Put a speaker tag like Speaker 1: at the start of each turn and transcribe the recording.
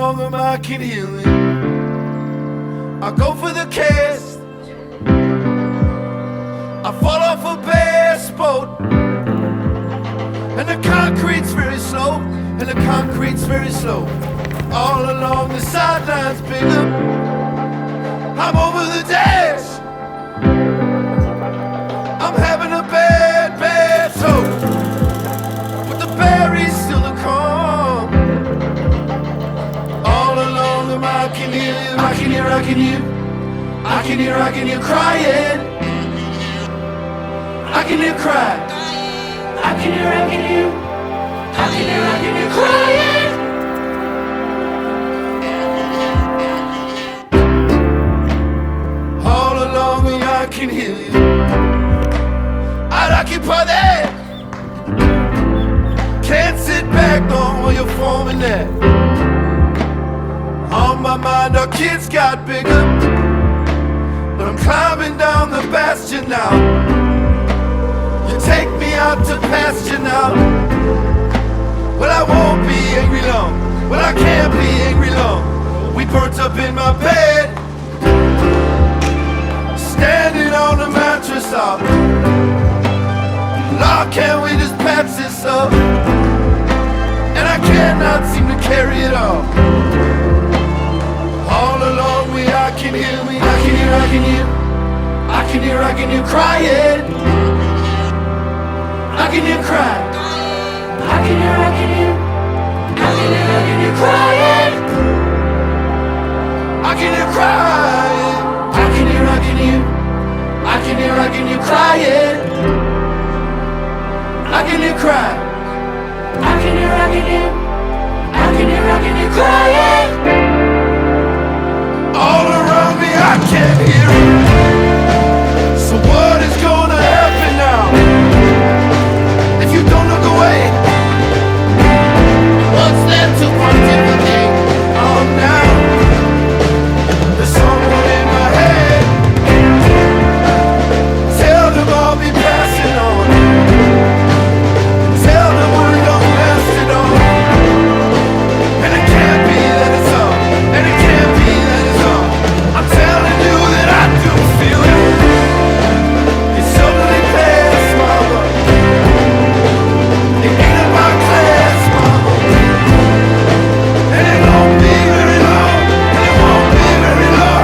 Speaker 1: long am I can heal it? I go for the cast, I fall off a bass boat, and the concrete's very slow, and the concrete's very slow. All along the sidelines, bigger, I'm over the dash. I'm having a bad, bad soul, but the berries still to come. All along the I can hear you, I can hear, I can hear, I can hear, I can hear crying. I can hear cry. I can hear, I can hear, I can hear, I can hear crying. All along me, I can hear you. I'd occupy that. Can't sit back long while you're forming that. On my mind, our kids got bigger, but I'm climbing down the bastion now. You take me out to pasture now. Well, I won't be angry long. Well, I can't be angry long. We burnt up in my bed, standing on the mattress up. Lord, can't we just patch this up? And I cannot seem to carry it all. All along me, I can hear me, I can hear, I can hear, I can hear, I can hear crying. I can hear cry. I can hear, I can hear, I can hear, I can hear crying. I can hear crying. I can hear, I can hear, I can hear, I can hear crying. I can hear cry. I can hear, I can hear, I can hear, I can hear crying. All around me, I can't hear it. So what is gonna happen now? If you don't look away, what's there to point everything on now? There's someone in my head. Tell them I'll be passing on. Tell them we don't mess it on. And it can't be that it's all. And it can't be that it's all. I'm telling you that I do feel it. It's suddenly past, mama. It ain't about class, mama. And it won't be very long. And it won't be very long.